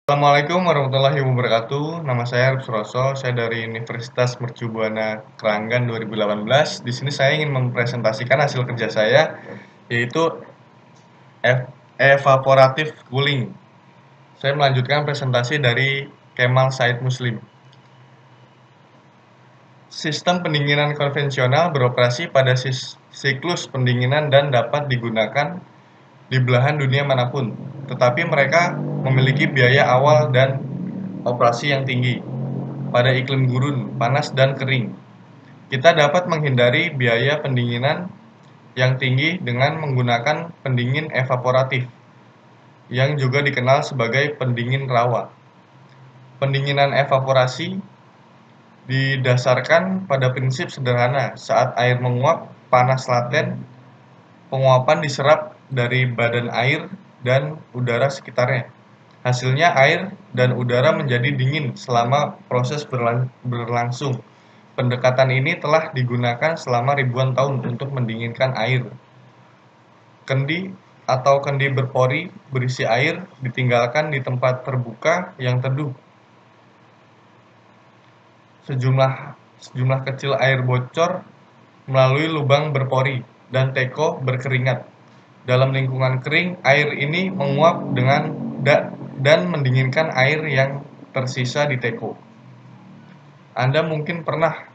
Assalamualaikum warahmatullahi wabarakatuh. Nama saya Arif Suroso. Saya dari Universitas Mercu Buana Keranggan 2018. Di sini saya ingin mempresentasikan hasil kerja saya, yaitu evaporative cooling. Saya melanjutkan presentasi dari Kemal Said Muslim. Sistem pendinginan konvensional beroperasi pada siklus pendinginan dan dapat digunakan di belahan dunia manapun, tetapi mereka memiliki biaya awal dan operasi yang tinggi pada iklim gurun, panas, dan kering. Kita dapat menghindari biaya pendinginan yang tinggi dengan menggunakan pendingin evaporatif, yang juga dikenal sebagai pendingin rawa. Pendinginan evaporasi didasarkan pada prinsip sederhana. Saat air menguap, panas laten, penguapan diserap dari badan air dan udara sekitarnya. Hasilnya air dan udara menjadi dingin selama proses berlangsung. Pendekatan ini telah digunakan selama ribuan tahun untuk mendinginkan air. Kendi atau kendi berpori berisi air ditinggalkan di tempat terbuka yang teduh. Sejumlah kecil air bocor melalui lubang berpori dan teko berkeringat. Dalam lingkungan kering, air ini menguap dan mendinginkan air yang tersisa di teko. Anda mungkin pernah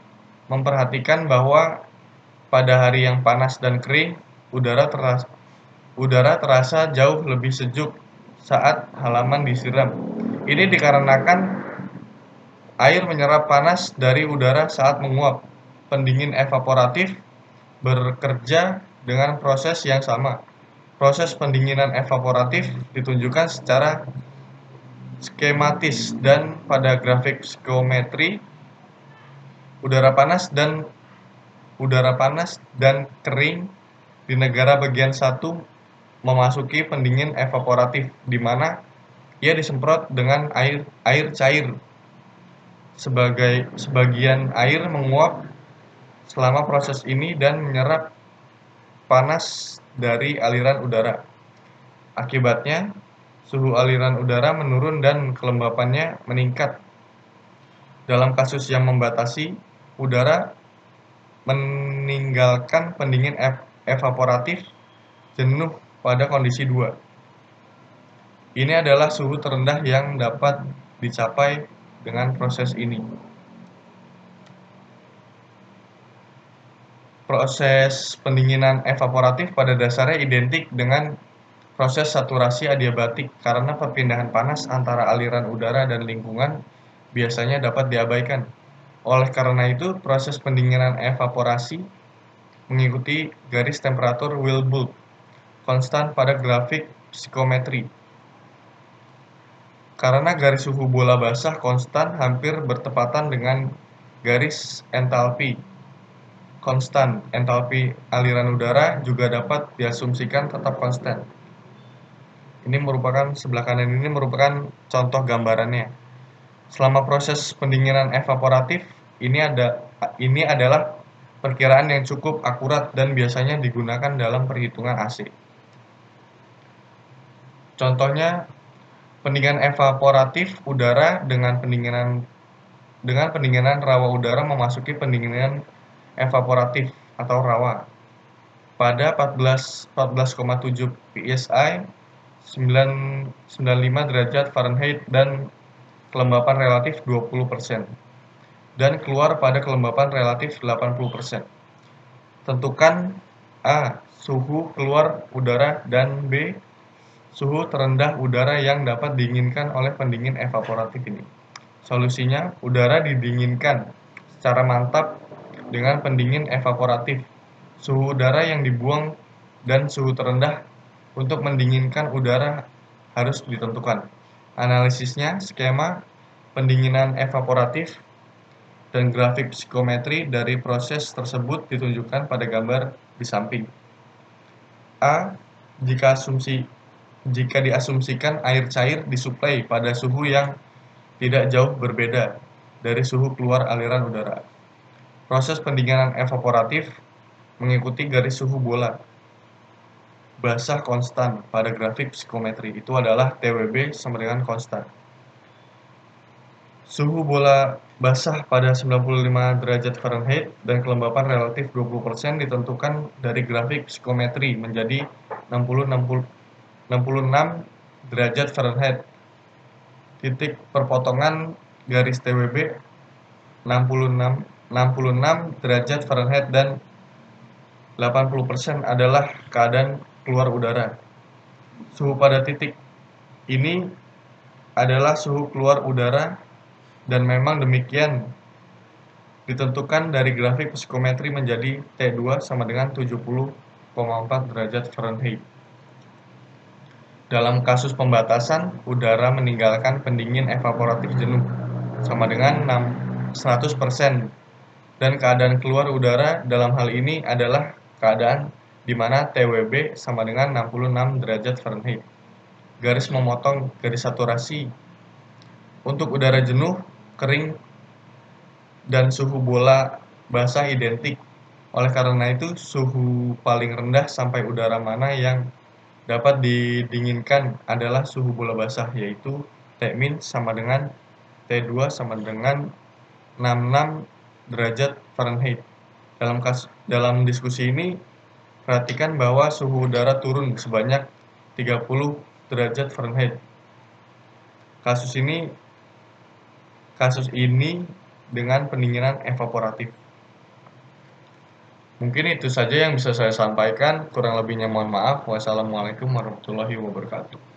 memperhatikan bahwa pada hari yang panas dan kering, udara terasa jauh lebih sejuk saat halaman disiram. Ini dikarenakan air menyerap panas dari udara saat menguap. Pendingin evaporatif bekerja dengan proses yang sama. Proses pendinginan evaporatif ditunjukkan secara skematis dan pada grafik psikometri. Udara panas dan kering di negara bagian satu memasuki pendingin evaporatif, di mana ia disemprot dengan air cair. Sebagian air menguap selama proses ini dan menyerap panas dari aliran udara. Akibatnya, suhu aliran udara menurun dan kelembapannya meningkat. Dalam kasus yang membatasi, udara meninggalkan pendingin evaporatif jenuh pada kondisi 2. Ini adalah suhu terendah yang dapat dicapai dengan proses ini. Proses pendinginan evaporatif pada dasarnya identik dengan proses saturasi adiabatik karena perpindahan panas antara aliran udara dan lingkungan biasanya dapat diabaikan. Oleh karena itu, proses pendinginan evaporasi mengikuti garis temperatur Wilbur konstan pada grafik psikometri. Karena garis suhu bola basah konstan hampir bertepatan dengan garis entalpi konstan, entalpi aliran udara juga dapat diasumsikan tetap konstan. Sebelah kanan ini merupakan contoh gambarannya. Selama proses pendinginan evaporatif, ini adalah perkiraan yang cukup akurat dan biasanya digunakan dalam perhitungan AC. Contohnya, pendinginan evaporatif udara dengan pendinginan rawa udara memasuki pendinginan evaporatif atau rawa pada 14,7 psi, 95 derajat Fahrenheit dan kelembapan relatif 20%, dan keluar pada kelembapan relatif 80%. Tentukan A. Suhu keluar udara dan B. Suhu terendah udara yang dapat diinginkan oleh pendingin evaporatif ini. Solusinya, udara didinginkan secara mantap dengan pendingin evaporatif. Suhu udara yang dibuang dan suhu terendah untuk mendinginkan udara harus ditentukan. Analisisnya, skema pendinginan evaporatif dan grafik psikometri dari proses tersebut ditunjukkan pada gambar di samping. A. Jika diasumsikan air cair disuplai pada suhu yang tidak jauh berbeda dari suhu keluar aliran udara. Proses pendinginan evaporatif mengikuti garis suhu bola basah konstan pada grafik psikometri. Itu adalah TWB sama dengan konstan. Suhu bola basah pada 95 derajat Fahrenheit dan kelembapan relatif 20% ditentukan dari grafik psikometri menjadi 66 derajat Fahrenheit. Titik perpotongan garis TWB 66 derajat Fahrenheit dan 80% adalah keadaan keluar udara. Suhu pada titik ini adalah suhu keluar udara dan memang demikian ditentukan dari grafik psikometri menjadi T2 sama dengan 70,4 derajat Fahrenheit. Dalam kasus pembatasan, udara meninggalkan pendingin evaporatif jenuh sama dengan 100% dan keadaan keluar udara dalam hal ini adalah keadaan di mana TWB sama dengan 66 derajat Fahrenheit. Garis memotong garis saturasi. Untuk udara jenuh, kering, dan suhu bola basah identik. Oleh karena itu, suhu paling rendah sampai udara mana yang dapat didinginkan adalah suhu bola basah, yaitu T- sama dengan T2 sama dengan 66 derajat Fahrenheit. Dalam diskusi ini, perhatikan bahwa suhu udara turun sebanyak 30 derajat Fahrenheit. Kasus ini dengan pendinginan evaporatif. Mungkin itu saja yang bisa saya sampaikan, kurang lebihnya mohon maaf. Wassalamualaikum warahmatullahi wabarakatuh.